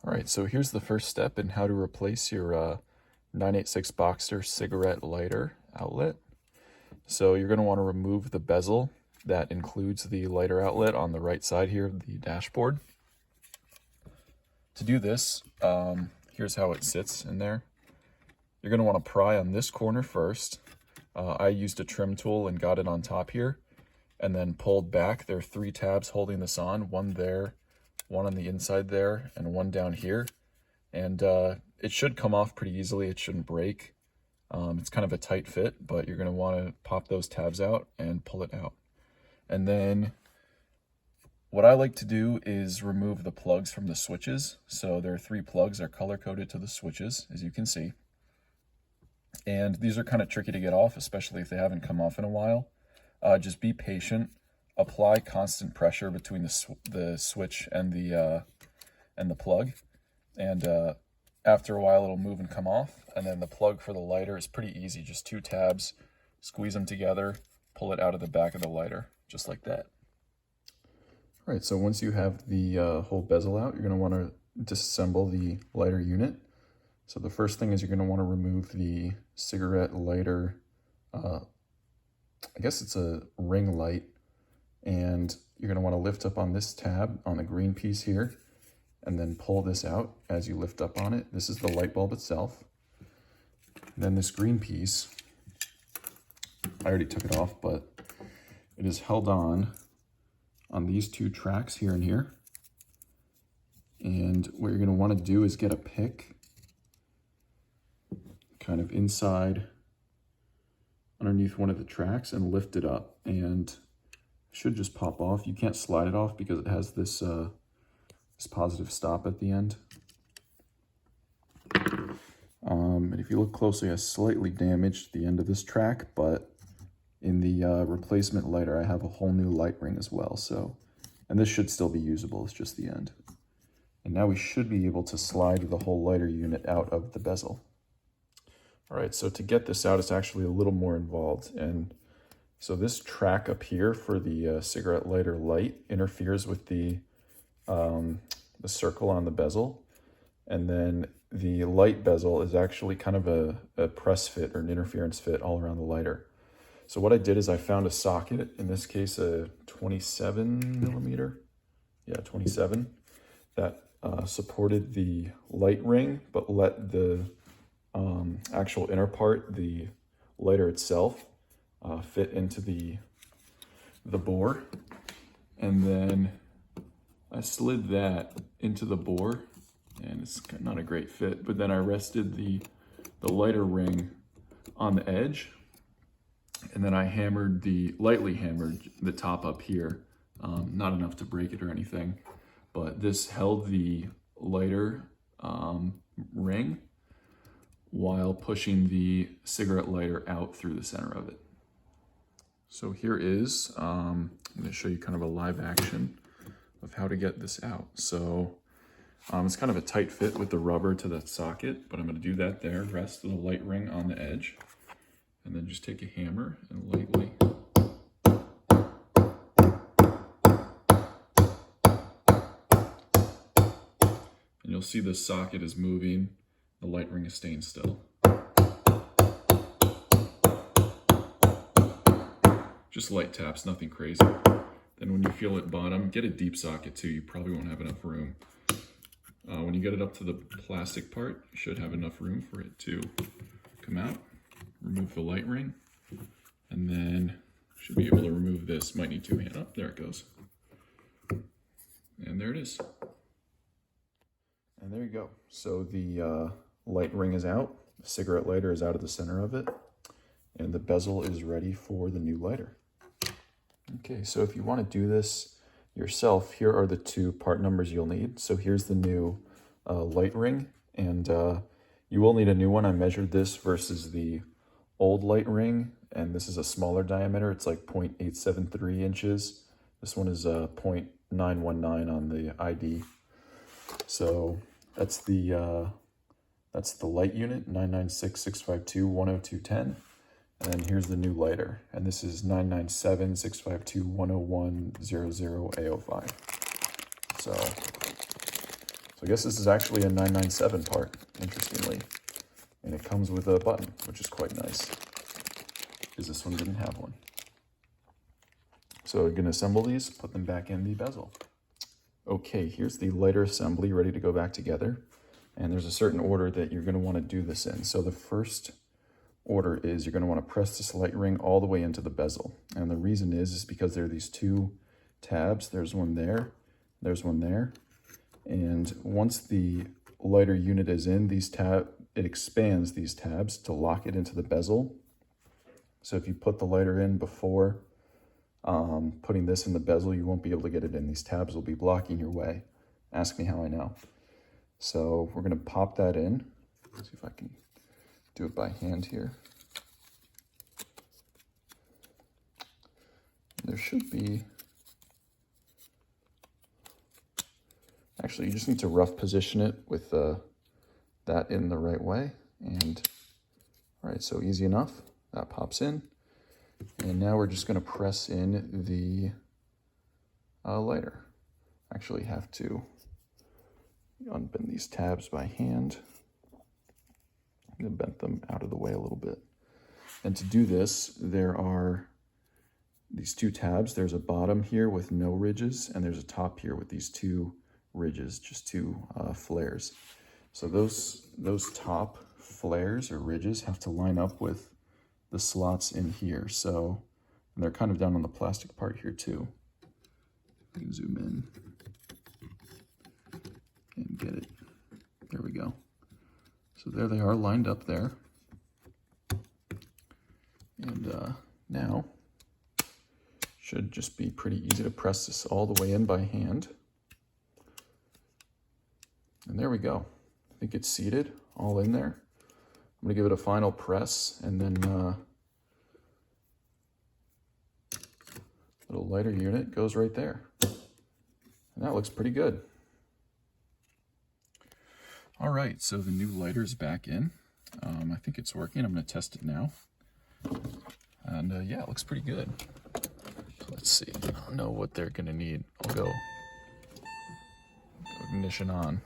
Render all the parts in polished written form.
All right, so here's the first step in how to replace your 986 Boxster cigarette lighter outlet. So you're going to want to remove the bezel that includes the lighter outlet on the right side here of the dashboard. To do this, here's how it sits in there. You're going to want to pry on this corner first. I used a trim tool and got it on top here, and then pulled back. There are 3 tabs holding this on, one there, one on the inside there, and one down here. And it should come off pretty easily. It shouldn't break. It's kind of a tight fit, but you're going to want to pop those tabs out and pull it out. And then what I like to do is remove the plugs from the switches. So there are 3 plugs that are color-coded to the switches, as you can see. And these are kind of tricky to get off, especially if they haven't come off in a while. Just be patient. Apply constant pressure between the switch and the plug. And after a while, it'll move and come off. And then the plug for the lighter is pretty easy. Just 2 tabs, squeeze them together, pull it out of the back of the lighter, just like that. All right, so once you have the whole bezel out, you're going to want to disassemble the lighter unit. So the first thing is you're going to want to remove the cigarette lighter, I guess it's a ring light, and you're going to want to lift up on this tab on the green piece here, and then pull this out as you lift up on it. This is the light bulb itself. And then this green piece, I already took it off, but it is held on these 2 tracks here and here. And what you're going to want to do is get a pick kind of inside underneath one of the tracks and lift it up, and it should just pop off. You can't slide it off because it has this this positive stop at the end. And if you look closely, I slightly damaged the end of this track, but in the replacement lighter, I have a whole new light ring as well. So, and this should still be usable, it's just the end. And now we should be able to slide the whole lighter unit out of the bezel. All right, so to get this out, it's actually a little more involved. And so this track up here for the cigarette lighter light interferes with the circle on the bezel. And then the light bezel is actually kind of a press fit or an interference fit all around the lighter. So what I did is I found a socket, in this case a 27 millimeter, 27, that supported the light ring, but let the actual inner part, the lighter itself, fit into the bore. And then I slid that into the bore, and it's not a great fit, but then I rested the lighter ring on the edge, and then I lightly hammered the top up here, not enough to break it or anything, but this held the lighter ring while pushing the cigarette lighter out through the center of it. So here is, I'm going to show you kind of a live action of how to get this out. So it's kind of a tight fit with the rubber to that socket, but I'm going to do that there, rest the light ring on the edge, and then just take a hammer and lightly and you'll see the socket is moving, the light ring is staying still. Just light taps, nothing crazy. Then when you feel it bottom, get a deep socket too. You probably won't have enough room. When you get it up to the plastic part, you should have enough room for it to come out. Remove the light ring, and then should be able to remove this. Might need 2 hands. Up, there it goes. And there it is. And there you go. So the light ring is out, the cigarette lighter is out of the center of it, and the bezel is ready for the new lighter. Okay, so if you want to do this yourself, here are the 2 part numbers you'll need. So here's the new light ring, and you will need a new one. I measured this versus the old light ring, and this is a smaller diameter. It's like 0.873 inches. This one is 0.919 on the ID. So that's the light unit, 996-652-10210. And then here's the new lighter, and this is 997-652-10100 A05. So So I guess this is actually a 997 part, interestingly. And it comes with a button, which is quite nice, because this one didn't have one. So I'm gonna assemble these, put them back in the bezel. Okay, here's the lighter assembly ready to go back together. And there's a certain order that you're gonna wanna do this in. So the first order is you're gonna wanna press this light ring all the way into the bezel. And the reason is because there are these two tabs. There's one there, there's one there. And once the lighter unit is in, it expands these tabs to lock it into the bezel. So if you put the lighter in before putting this in the bezel, you won't be able to get it in. These tabs will be blocking your way. Ask me how I know. So we're gonna pop that in. Let's see if I can do it by hand here. There should be, actually you just need to rough position it with that in the right way. And all right, so easy enough, that pops in. And now we're just gonna press in the lighter. Actually have to unbend these tabs by hand. I'm gonna bend them out of the way a little bit. And to do this, there are these two tabs. There's a bottom here with no ridges, and there's a top here with these two ridges, just two flares. So those top flares or ridges have to line up with the slots in here. So, and they're kind of down on the plastic part here too. I can zoom in and get it. There we go. So there they are lined up there. And now should just be pretty easy to press this all the way in by hand. And there we go. I think it's seated all in there. I'm gonna give it a final press, and then little lighter unit goes right there. And that looks pretty good. All right, so the new lighter's back in. I think it's working. I'm gonna test it now. And yeah, it looks pretty good. So let's see, I don't know what they're gonna need. I'll go ignition on.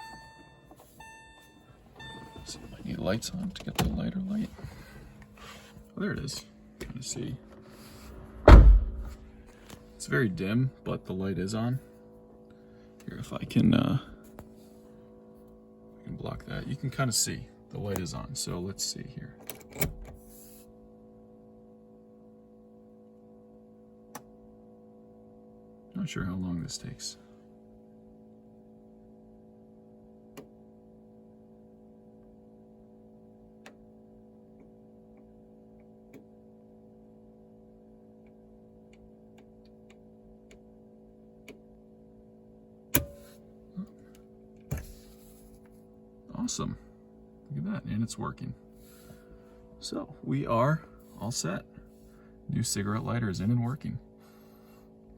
So I might need lights on to get the lighter light. Oh, there it is. Trying to see. It's very dim, but the light is on. Here, if I can block that. You can kind of see the light is on. So let's see here. Not sure how long this takes. Awesome. Look at that, and it's working. So we are all set. New cigarette lighter is in and working.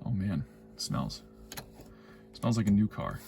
Oh man, it smells like a new car.